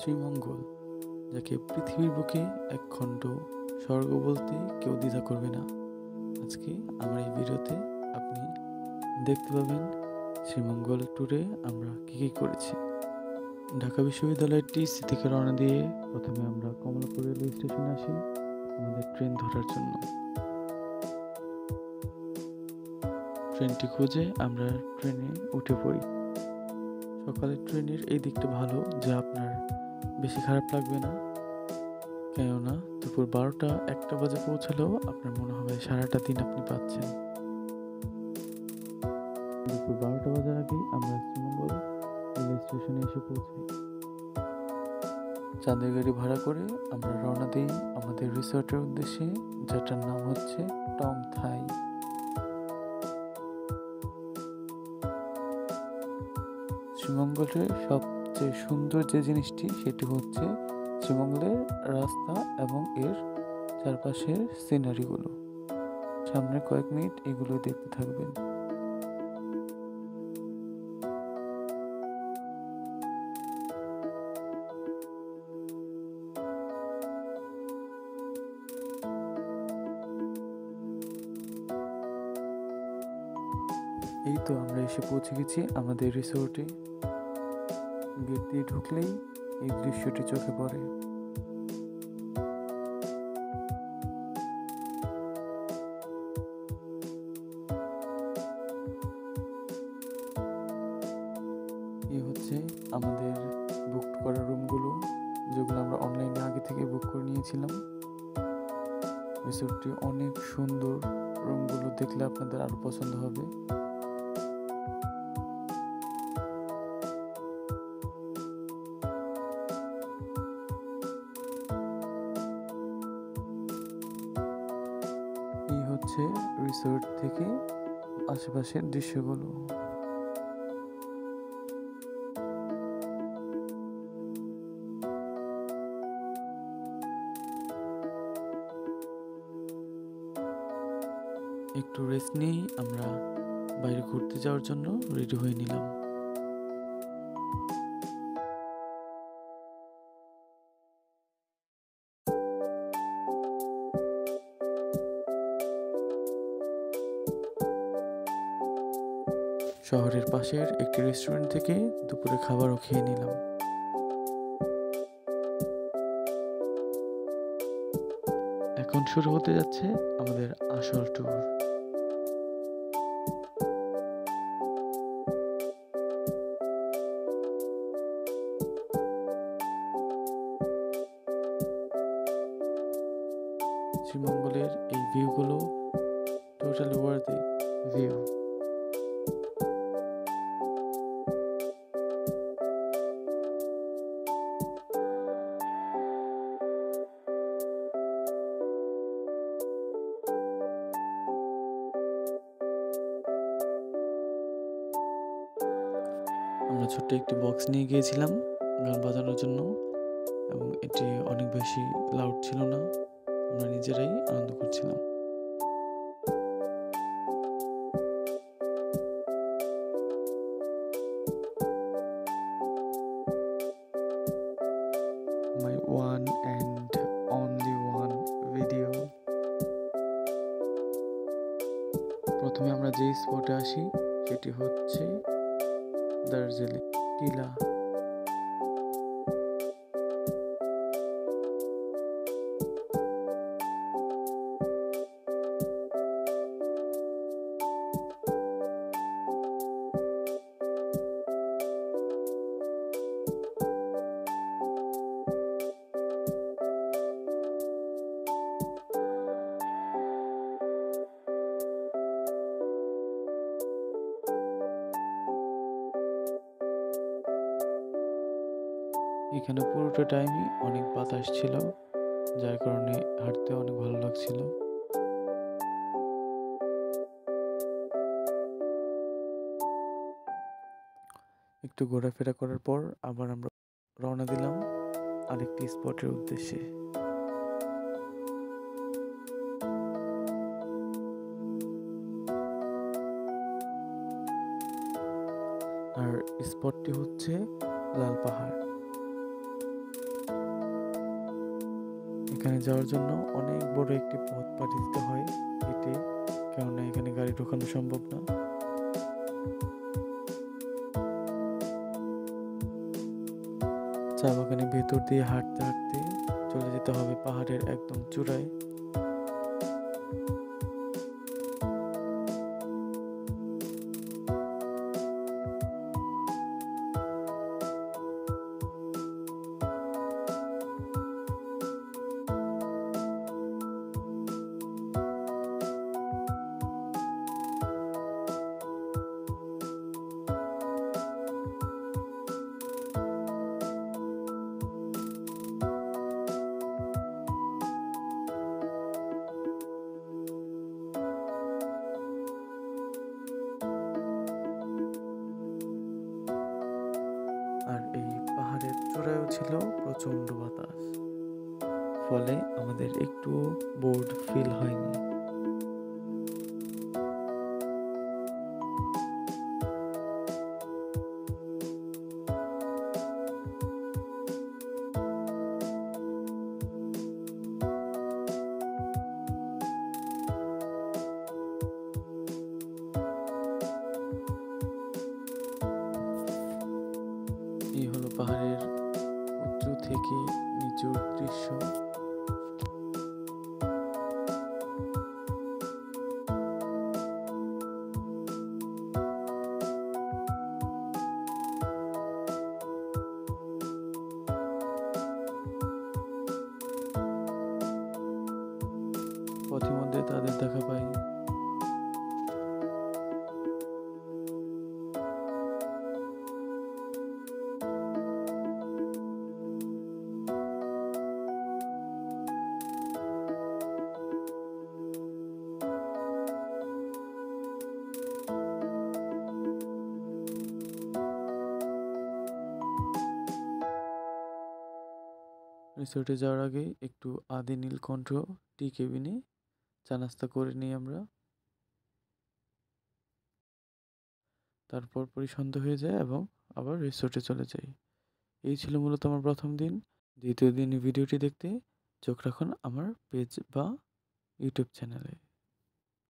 শ্রীমঙ্গল, যাকে পৃথিবীর বুকে একখণ্ড স্বর্গ বলতে কেউ দ্বিধা করবে না। আজকে আমার এই ভিডিওতে আপনি দেখতে পাবেন শ্রীমঙ্গল ট্যুরে আমরা কী করেছি। ঢাকা বিশ্ববিদ্যালয়ের টিসি থেকে রওনা দিয়ে প্রথমে আমরা কমলাপুর রেলওয়ে স্টেশনে আসি আমাদের ট্রেন ধরার জন্য। ট্রেনটি খুঁজে আমরা ট্রেনে উঠে পড়ি। সকালের ট্রেনের এই দিকটা ভালো যে আপনার বেশি খারাপ লাগবে না, কেননা দুপুর 12টা-1টা বাজে পৌঁছালেও আপনার মনে হবে সারাটা দিন আপনি পাচ্ছেন। দুপুর 12টা বাজার আগেই আমরা শ্রীমঙ্গল রেলওয়ে স্টেশনে এসে পৌঁছাই। চাঁদের গাড়ি ভাড়া করে আমরা রওনা দিই আমাদের রিসর্টের উদ্দেশ্যে, যেটার নাম হচ্ছে টং থাই। শ্রীমঙ্গলের সবচেয়ে সুন্দর যে জিনিসটি সেটি হচ্ছে শ্রীমঙ্গলের রাস্তা এবং এর চারপাশের সিনারিগুলো। সামনে কয়েক মিনিট এগুলো দেখতে থাকবেন। এই তো আমরা এসে পৌঁছে গেছি আমাদের রিসোর্টে। গেট দিয়ে ঢুকলেই এই দৃশ্যটি চোখে পড়ে। এই হচ্ছে আমাদের বুক করা রুমগুলো, যেগুলো আমরা অনলাইনে আগে থেকে বুক করে নিয়েছিলাম। রিসোর্টটি অনেক সুন্দর, রুমগুলো দেখলে আপনাদের আরো পছন্দ হবে। এই হচ্ছে রিসোর্ট থেকে আশেপাশের দৃশ্যগুলো। একটু রেস্ট নিয়েই আমরা বাইরে ঘুরতে যাওয়ার জন্য রেডি হয়ে নিলাম। শহরের পাশের একটি রেস্টুরেন্ট থেকে দুপুরে খাবারও খেয়ে নিলাম। এখন শুরু হতে যাচ্ছে আমাদের আসল ট্যুর। শ্রীমঙ্গলের এই ভিউগুলো টোটালি ওয়ার্থি ভিউ। আমরা ছোট্ট একটি বক্স নিয়ে গিয়েছিলাম গান বাজানোর জন্য, এবং এটি অনেক বেশি লাউড ছিল না, আমরা নিজেরাই আনন্দ করছিলাম। My one and only one video. প্রথমে আমরা যে স্পটে আসি সেটি হচ্ছে দার্জিলিং টিলা। এখানে পুরোটা টাইমই অনেক বাতাস ছিল, যার কারণে হাঁটতে অনেক ভালো লাগছিল। একটু ঘোরাফেরা করার পর আবার আমরা রওনা দিলাম আরেকটি স্পটের উদ্দেশ্যে। আর স্পটটি হচ্ছে লাল পাহাড়। এখানে যাওয়ার জন্য অনেক বড় একটি পথ পাড়ি দিতে হয় হেঁটে, কেননা এখানে গাড়ি ঢোকানো সম্ভব না। চা বাগানের ভেতর দিয়ে হাঁটতে হাঁটতে চলে যেতে হবে পাহাড়ের একদম চূড়ায়। আর এই পাহাড়ের চূড়ায়ও ছিল প্রচণ্ড বাতাস, ফলে আমাদের একটু বোর্ড ফিল হয়নি। এই হলো পাহাড়ের উঁচু থেকে নিচুর দৃশ্য। পথিমধ্যে তাদের দেখা পাই। রিসোর্টে যাওয়ার আগে একটু আদি নীলকণ্ঠ টি কেবিনে চা নাস্তা করে নিই আমরা। তারপর সন্ধ্যা হয়ে যায় এবং আবার রিসোর্টে চলে যাই। এই ছিল মূলত আমার প্রথম দিন। দ্বিতীয় দিন ভিডিওটি দেখতে চোখ রাখুন আমার পেজ বা ইউটিউব চ্যানেলে।